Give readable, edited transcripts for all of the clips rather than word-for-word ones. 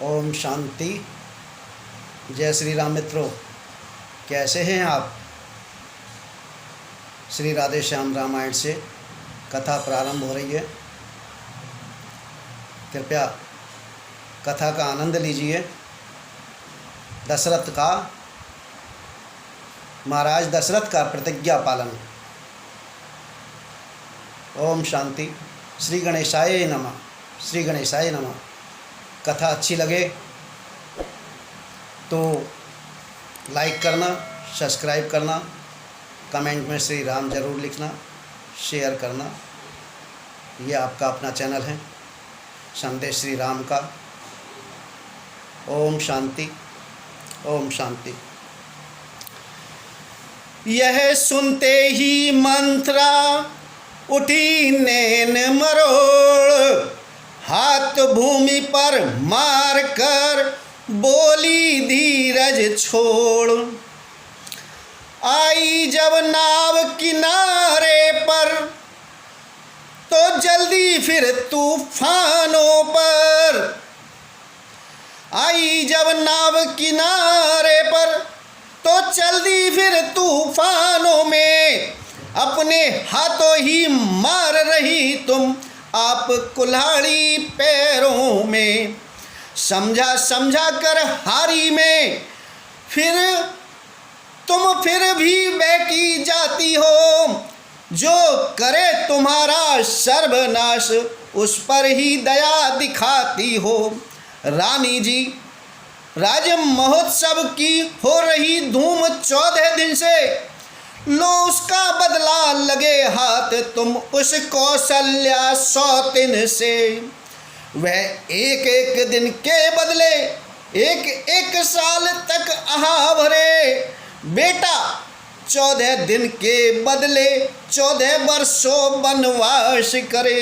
ओम शांति। जय श्री राम मित्रों, कैसे हैं आप। श्री राधे श्याम रामायण से कथा प्रारंभ हो रही है। कृपया कथा का आनंद लीजिए। महाराज दशरथ का प्रतिज्ञा पालन। ओम शांति। श्री गणेशाय नमः। श्री गणेशाय नमः। कथा अच्छी लगे तो लाइक करना, सब्सक्राइब करना, कमेंट में श्री राम जरूर लिखना, शेयर करना। ये आपका अपना चैनल है संदेश श्री राम का। ओम शांति। ओम शांति। यह सुनते ही मंत्रा उठी नैन मरोड़, हाथ भूमि पर मार कर बोली धीरज छोड़। आई जब नाव किनारे पर तो जल्दी फिर तूफानों पर। आई जब नाव किनारे पर तो जल्दी फिर तूफानों में। अपने हाथों ही मार रही तुम आप कुल्हाड़ी पैरों में। समझा समझा कर हारी में फिर तुम फिर भी बहकी जाती हो। जो करे तुम्हारा सर्वनाश उस पर ही दया दिखाती हो। रानी जी, राज महोत्सव की हो रही धूम 14 दिन से, लो उसका बदला लगे हाथ तुम उस कौशल्या सौतिन से। वह एक एक दिन के बदले एक एक साल तक आहा भरे। बेटा 14 दिन के बदले 14 वर्षों वनवास करे।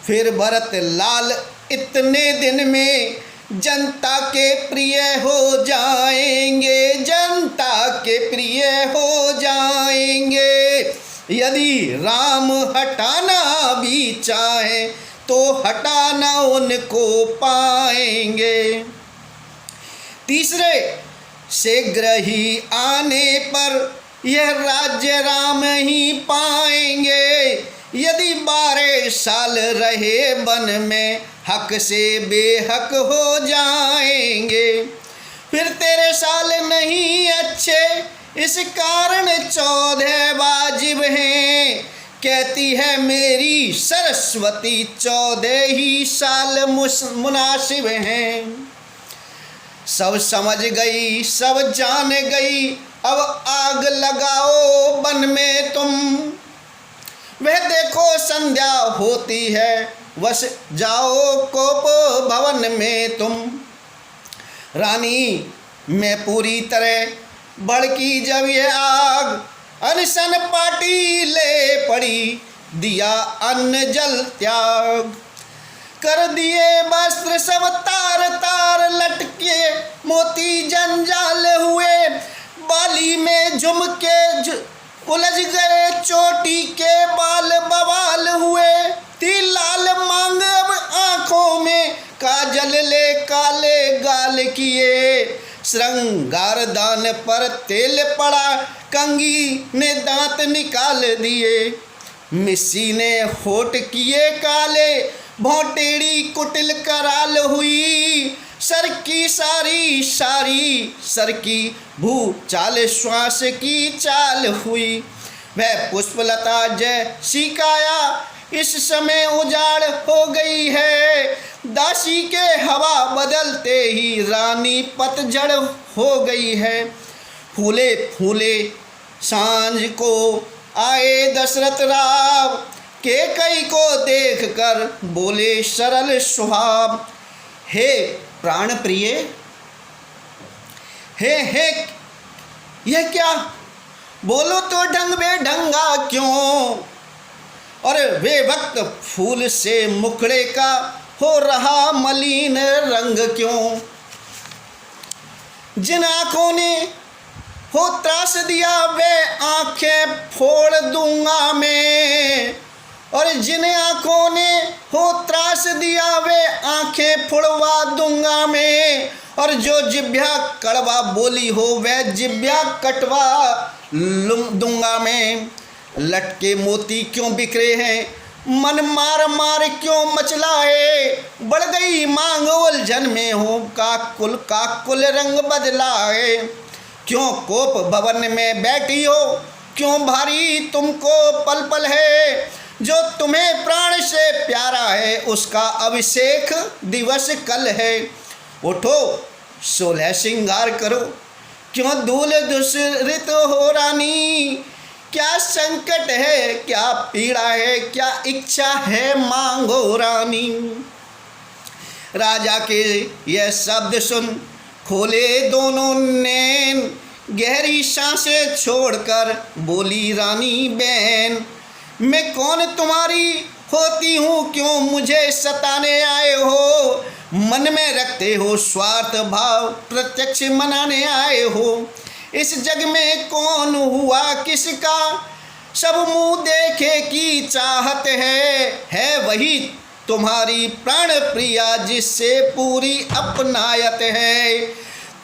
फिर भरत लाल इतने दिन में जनता के प्रिय हो जाएंगे, जनता के प्रिय हो जाएंगे। यदि राम हटाना भी चाहे तो हटाना उनको पाएंगे। तीसरे शीघ्र ही आने पर यह राज्य राम ही पाएंगे। यदि 12 साल रहे वन में हक से बेहक हो जाएंगे। फिर तेरे साल नहीं अच्छे इस कारण 14 वाजिब हैं। कहती है मेरी सरस्वती 14 ही साल मुनासिब हैं। सब समझ गई, सब जान गई, अब आग लगाओ वन में तुम। वह देखो संध्या होती है, वस जाओ कोप भवन में तुम। रानी मैं पूरी तरह भड़की जब यह आग, अनशन पाटी ले पड़ी, दिया अन्न जल त्याग। कर दिए वस्त्र सब तार तार लटके, मोती जंजाल हुए। बाली में झुमके उलझ गए, चोटी के बाल बवाल हुए। थी लाल मांग अब आंखों में, काजल ले काले गाल किए। श्रृंगार दान पर तेल पड़ा, कंगी ने दांत निकाल दिए। मिस्सी ने होठ किए काले, भौटेड़ी कुटिल कराल हुई। सर की सारी सारी सर की भू चाल श्वास की चाल हुई। वह पुष्पलता जैसी काया इस समय उजाड़ हो गई है। दासी के हवा बदलते ही रानी पतझड़ हो गई है। फूले फूले सांझ को आए दशरथ राव, कैकेयी को देख कर बोले सरल स्वभाव। हे प्राण प्रिय, हे यह क्या, बोलो तो ढंग बेढंगा क्यों। और वे वक्त फूल से मुखड़े का हो रहा मलिन रंग क्यों। जिन आँखों ने हो त्रास दिया वे आँखें फोड़ दूंगा मैं। और जिन आँखों ने हो त्रास दिया वे आंखें फुड़वा दूंगा मैं। और जो जिभ्या कड़वा बोली हो वह जिभ्या कटवा दूंगा मैं। लटके मोती क्यों बिखरे हैं, मन मार मार क्यों मचलाए, बढ़ गई मांग उलझन में हो काकुल रंग बदलाए। क्यों कोप भवन में बैठी हो, क्यों भारी तुमको पल पल है, जो तुम्हें प्राण से प्यारा है उसका अभिषेक दिवस कल है। उठो 16 श्रृंगार करो, क्यों धूल दूषित हो रानी, क्या संकट है, क्या पीड़ा है, क्या इच्छा है, मांगो रानी। राजा के यह शब्द सुन खोले दोनों नैन, गहरी सांसें छोड़कर बोली रानी बहन, मैं कौन तुम्हारी होती हूँ, क्यों मुझे सताने आए हो, मन में रखते हो स्वार्थ भाव, प्रत्यक्ष मनाने आए हो। इस जग में कौन हुआ किसका, सब मुँह देखे की चाहत है वही तुम्हारी प्राण प्रिया जिससे पूरी अपनायत है।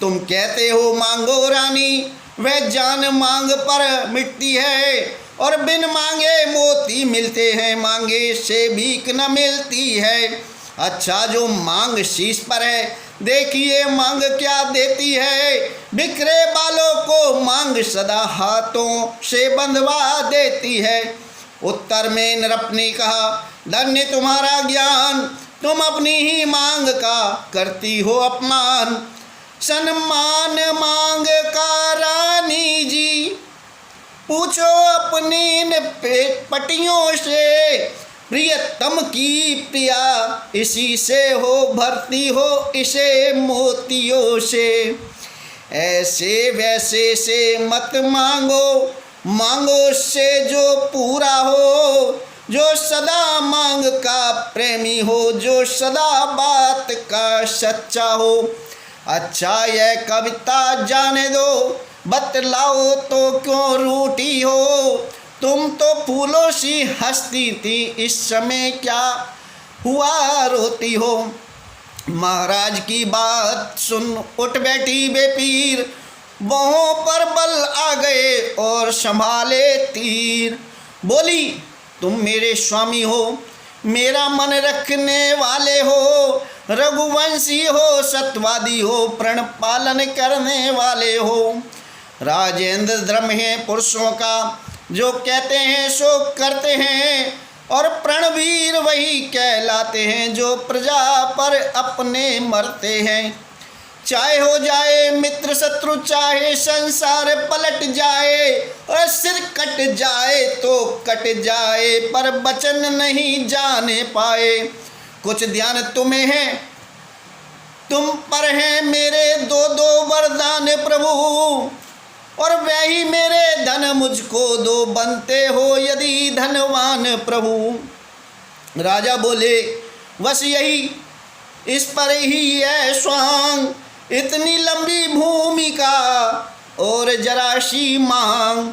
तुम कहते हो मांगो रानी, वह जान मांग पर मिटती है, और बिन मांगे मोती मिलते हैं, मांगे से भीख न मिलती है। अच्छा जो मांग शीश पर है, देखिए मांग क्या देती है, बिखरे बालों को मांग सदा हाथों से बंधवा देती है। उत्तर में नरप ने कहा, धन्य तुम्हारा ज्ञान, तुम अपनी ही मांग का करती हो अपमान। सम्मान मांग का रानी जी, पूछो अपनी पटियों से, प्रियतम की प्रिया इसी से हो, भरती हो इसे मोतियों से। ऐसे वैसे से मत मांगो, मांगो से जो पूरा हो, जो सदा मांग का प्रेमी हो, जो सदा बात का सच्चा हो। अच्छा यह कविता जाने दो, बतलाओ तो क्यों रूठी हो, तुम तो फूलों सी हंसती थी, इस समय क्या हुआ रोती हो। महाराज की बात सुन उठ बैठी बेपीर, बाहों पर बल आ गए और संभाले तीर। बोली तुम मेरे स्वामी हो, मेरा मन रखने वाले हो, रघुवंशी हो, सत्यवादी हो, प्रण पालन करने वाले हो। राजेंद्र धर्म है पुरुषों का, जो कहते हैं सो करते हैं, और प्रणवीर वही कहलाते हैं जो प्रजा पर अपने मरते हैं। चाहे हो जाए मित्र शत्रु, चाहे संसार पलट जाए, और सिर कट जाए तो कट जाए, पर वचन नहीं जाने पाए। कुछ ध्यान तुम्हें है, तुम पर हैं मेरे दो दो वरदान प्रभु, और वही मेरे धन मुझको दो, बनते हो यदि धनवान प्रभु। राजा बोले बस यही, इस पर ही है स्वांग, इतनी लंबी भूमिका और जराशी मांग।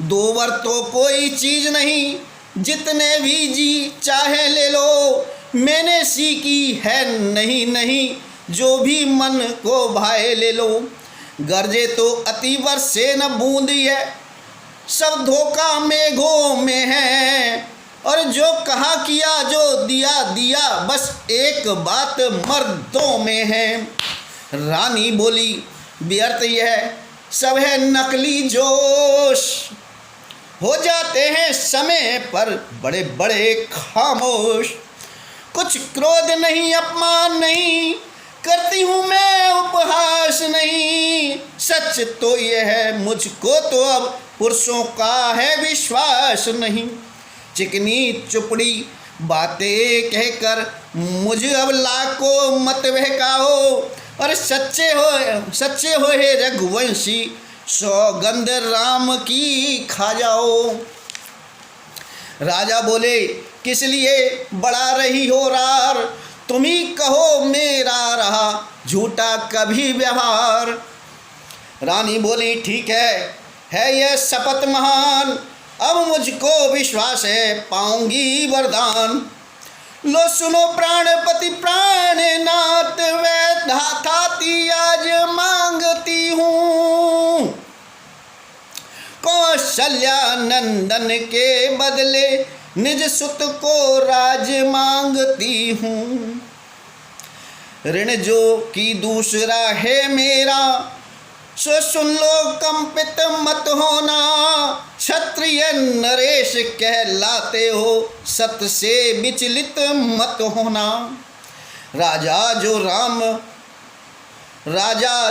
दो वर तो कोई चीज नहीं, जितने भी जी चाहे ले लो, मैंने सीखी है नहीं नहीं, जो भी मन को भाए ले लो। गरजे तो अति वर्षे न बूंदी है, सब धोखा मेघों में है, और जो कहा किया जो दिया दिया, बस एक बात मर्दों में है। रानी बोली व्यर्थ यह सब है नकली जोश, हो जाते हैं समय पर बड़े बड़े खामोश। कुछ क्रोध नहीं, अपमान नहीं, करती हूँ मैं उपहास नहीं, सच तो यह है मुझको तो अब पुरुषों का है विश्वास नहीं। चिकनी चुपड़ी बातें कहकर मुझ अब लाखों मत बहकाओ, और सच्चे हो हे रघुवंशी, सौगंध राम की खा जाओ। राजा बोले किस लिए बड़ा रही हो रार, तुम ही कहो मेरा रहा झूठा कभी व्यवहार। रानी बोली ठीक है यह शपथ महान, अब मुझको विश्वास है पाऊंगी वरदान। लो सुनो प्राणपति प्राणनाथ, वै धाताती आज मांगती हूँ। कौशल्या नंदन के बदले निज सुत को राज मांगती हूँ। ऋण जो कि दूसरा है मेरा, सो सुन लो कंपित मत होना। क्षत्रिय नरेश कहलाते हो, सत्य से विचलित मत होना। राजा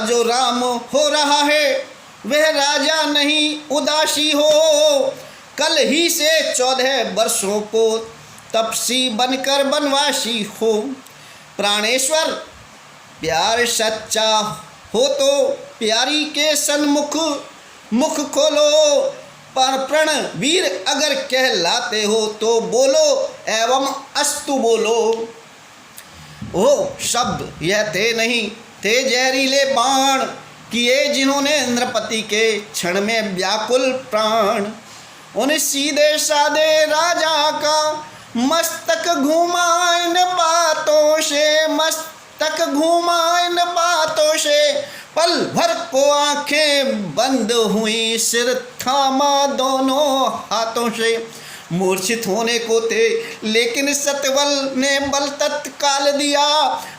जो राम हो रहा है, वह राजा नहीं उदासी हो। कल ही से 14 वर्षों को तपसी बनकर बनवासी हो। प्राणेश्वर प्यार सच्चा हो तो प्यारी के सन्मुख मुख खोलो। पर प्रण वीर अगर कहलाते हो तो बोलो एवं अस्तु बोलो। ओ शब्द यह थे नहीं, थे जहरीले बाण, किए जिन्होंने नृपति के क्षण में व्याकुल प्राण। उन सीधे साधे राजा का मस्तक घूमा इन बातों से, मस्तक घूमा इन बातों से। पल भर को आंखें बंद हुई, सिर थामा दोनों हाथों से। मूर्छित होने को थे लेकिन सतबल ने बल तत्काल दिया।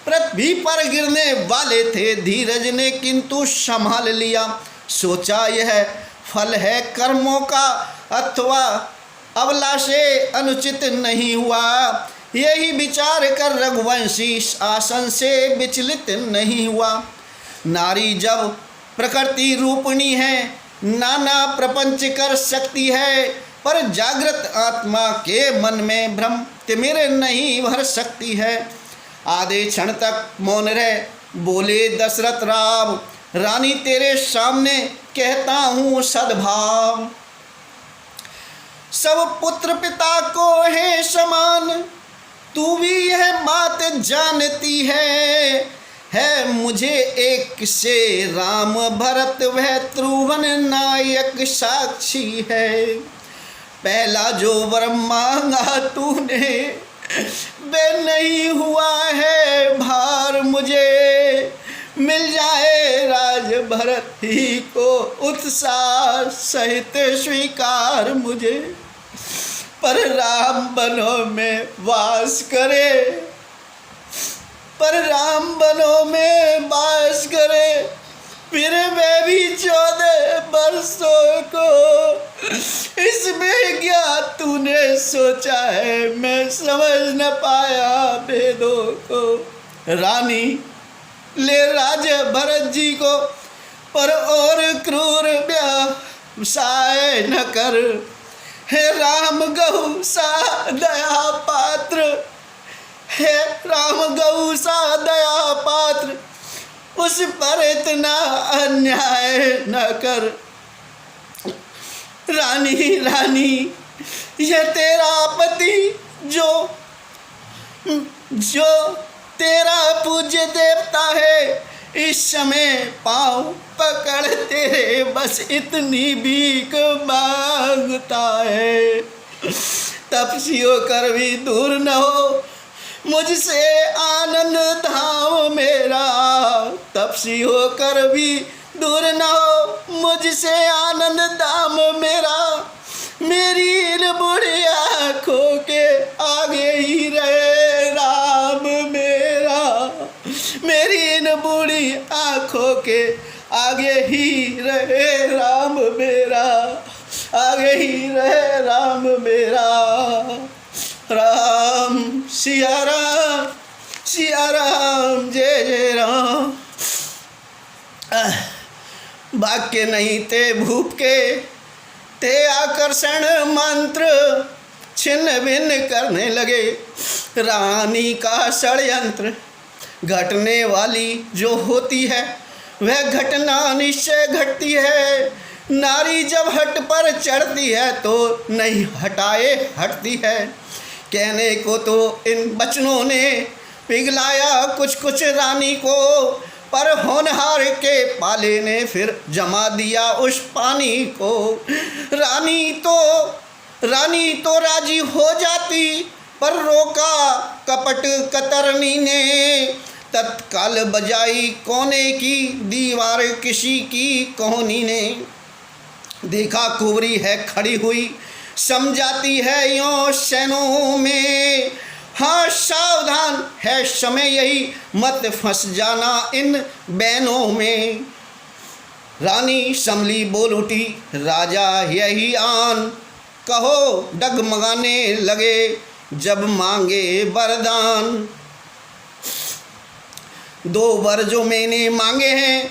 पृथ्वी पर गिरने वाले थे धीरज ने किंतु संभाल लिया। सोचा यह फल है कर्मों का, अथवा अबला से अनुचित नहीं हुआ। यही विचार कर रघुवंशी आसन से विचलित नहीं हुआ। नारी जब प्रकृति रूपणी है, नाना प्रपंच कर सकती है, पर जागृत आत्मा के मन में भ्रम तिमिर नहीं भर सकती है। आधे क्षण तक मौन रह बोले दशरथ राम, रानी तेरे सामने कहता हूँ सद्भाव। सब पुत्र पिता को है समान, तू भी यह बात जानती है मुझे एक से राम भरत वह त्रुवन नायक साक्षी है। पहला जो वर मांगा तूने वे नहीं हुआ है भार मुझे। मिल जाए राज भरत ही को उत्साह सहित स्वीकार मुझे। पर राम बनों में वास करे, पर राम बनों में वास करे। फिर वे भी 14 वर्षों को इसमें क्या तूने सोचा है, मैं समझ न पाया भेदों को। रानी ले राज भरत जी को, पर और क्रूर व्यवसाय न कर। हे राम गौ सा दया पात्र, हे राम गौ सा दया पात्र, उस पर इतना अन्याय न कर। रानी रानी यह तेरा पति जो तेरा पूज्य देवता है, इस समय पाँव पकड़ तेरे बस इतनी भीख मांगता है। तपसी होकर भी दूर न हो मुझसे आनंद धाम मेरा। तपसी होकर भी दूर न हो मुझसे आनंद धाम मेरा। मेरी इन बुढ़ी आँखों के आगे ही रहे राम मेरा। मेरी इन बूढ़ी आँखों के आगे ही रहे राम मेरा, आगे ही रहे राम मेरा। राम सिया राम, सिया राम, जय जय राम। वाक्य नहीं ते भूप के, ते आकर्षण मंत्र छिन्न भिन्न करने लगे। रानी का षड्यंत्र घटने वाली जो होती है वह घटना निश्चय घटती है। नारी जब हट पर चढ़ती है तो नहीं हटाए हटती है। कहने को तो इन बचनों ने पिघलाया कुछ कुछ रानी को, पर होनहार के पाले ने फिर जमा दिया उस पानी को। रानी तो राजी हो जाती, पर रोका कपट कतरनी ने। तत्काल बजाई कोने की दीवार किसी की कोहनी ने। देखा कुंवरी है खड़ी हुई, समझाती है यों शैनों में। हाँ सावधान है समय यही, मत फंस जाना इन बैनों में। रानी समली बोल उठी, राजा यही आन। कहो डगमगाने लगे जब मांगे वरदान। 2 वर जो मैंने मांगे हैं,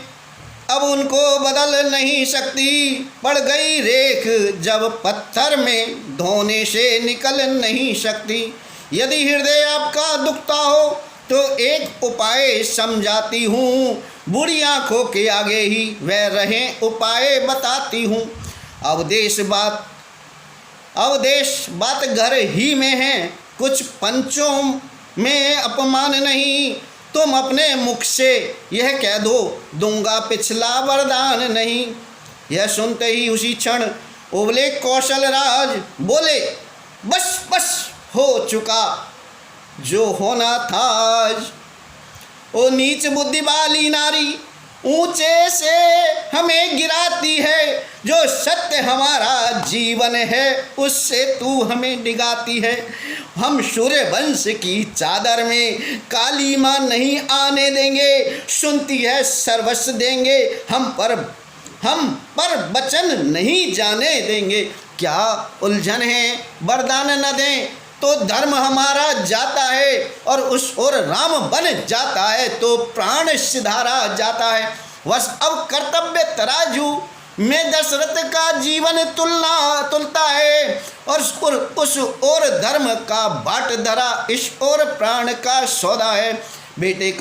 अब उनको बदल नहीं सकती। पड़ गई रेख जब पत्थर में, धोने से निकल नहीं सकती। यदि हृदय आपका दुखता हो तो एक उपाय समझाती हूँ। बुरी आँखों के आगे ही वह रहें उपाय बताती हूँ। अवदेश बात घर ही में है, कुछ पंचों में अपमान नहीं। तुम अपने मुख से यह कह दो, दूंगा पिछला वरदान नहीं। यह सुनते ही उसी क्षण उबले कौशल राज बोले, बस बस हो चुका जो होना था आज। ओ नीच बुद्धि वाली नारी, ऊंचे से हमें गिराती है। जो सत्य हमारा जीवन है, उससे तू हमें डिगाती है। हम सूर्य वंश की चादर में काली माँ नहीं आने देंगे। सुनती है सर्वस्व देंगे, हम पर वचन नहीं जाने देंगे। क्या उलझन है वरदान न दें तो धर्म हमारा जाता है, और उस ओर राम बन जाता है तो प्राण सिधारा जाता है। बस अब कर्तव्य तराजू में दशरथ का जीवन तुलता है, और उस ओर धर्म का बाट धरा, इस ओर प्राण का सौदा है। बेटे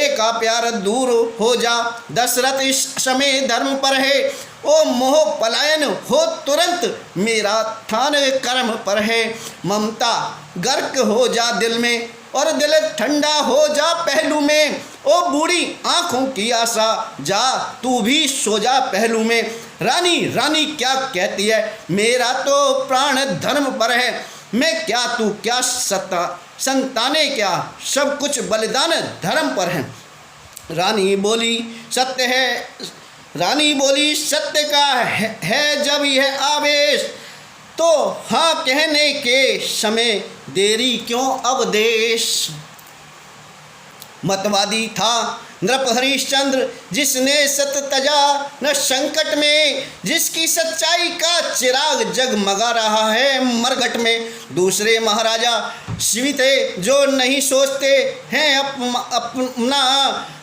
का प्यार दूर हो जा, दशरथ इस समय धर्म पर है। ओ मोह पलायन हो तुरंत, मेरा थान कर्म पर है। ममता गर्क हो जा दिल में, और दिल ठंडा हो जा पहलू में। ओ बूढ़ी आँखों की आशा, जा तू भी सो जा पहलू में। रानी क्या कहती है, मेरा तो प्राण धर्म पर है। मैं क्या तू क्या संताने क्या, सब कुछ बलिदान धर्म पर है। रानी बोली सत्य का है जब यह आवेश, तो हाँ कहने के समय देरी क्यों अवदेश। मतवादी था नृप हरिश्चंद्र, जिसने सत्य तजा न संकट में। जिसकी सच्चाई का चिराग जगमगा रहा है मरघट में। दूसरे महाराजा शिवी थे जो नहीं सोचते हैं अपना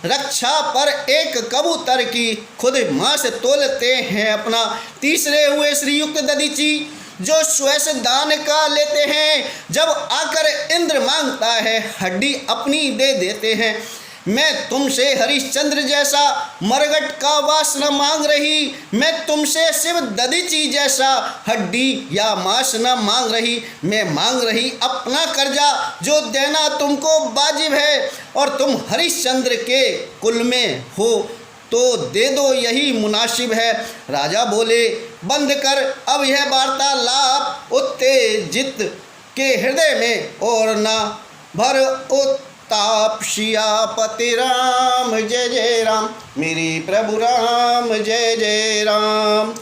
रक्षा पर एक कबूतर की, खुद माँ से तोलते हैं अपना। तीसरे हुए श्रीयुक्त दधीची, जो स्वयं दान का लेते हैं। जब आकर इंद्र मांगता है, हड्डी अपनी दे देते हैं। मैं तुमसे हरिश्चंद्र जैसा मरघट का वास न मांग रही। मैं तुमसे शिव दधीची जैसा हड्डी या मांस न मांग रही। मैं मांग रही अपना कर्जा, जो देना तुमको वाजिब है। और तुम हरिश्चंद्र के कुल में हो तो दे दो, यही मुनासिब है। राजा बोले, बंद कर अब यह वार्तालाप, उत्तेजित के हृदय में और ना भर उत्ताप। सियापति राम जय जय राम, मेरी प्रभु राम जय जय राम।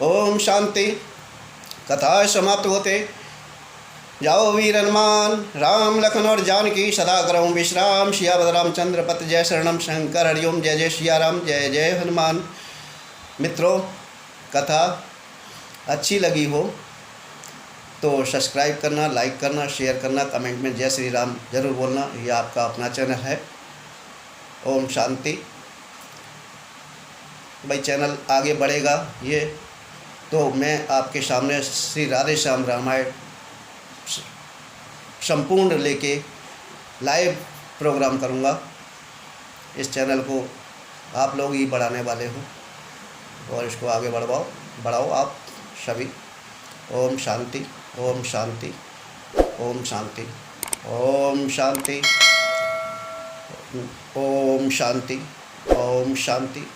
ओम शांति। कथा समाप्त होते जाओ वीर हनुमान, राम लखन और जानकी सदा करऊँ विश्राम। सियापति रामचंद्र पत जय शरणम शंकर, हरिओम जय जय सिया राम, जय जय हनुमान। मित्रों, कथा अच्छी लगी हो तो सब्सक्राइब करना, लाइक करना, शेयर करना, कमेंट में जय श्री राम जरूर बोलना। ये आपका अपना चैनल है। ओम शांति। भाई चैनल आगे बढ़ेगा ये तो मैं आपके सामने श्री राधे श्याम रामायण संपूर्ण लेके लाइव प्रोग्राम करूँगा। इस चैनल को आप लोग ही बढ़ाने वाले हो और इसको आगे बढ़ाओ आप सभी। ओम शांति, ओम शांति, ओम शांति, ओम शांति, ओम शांति, ओम शांति।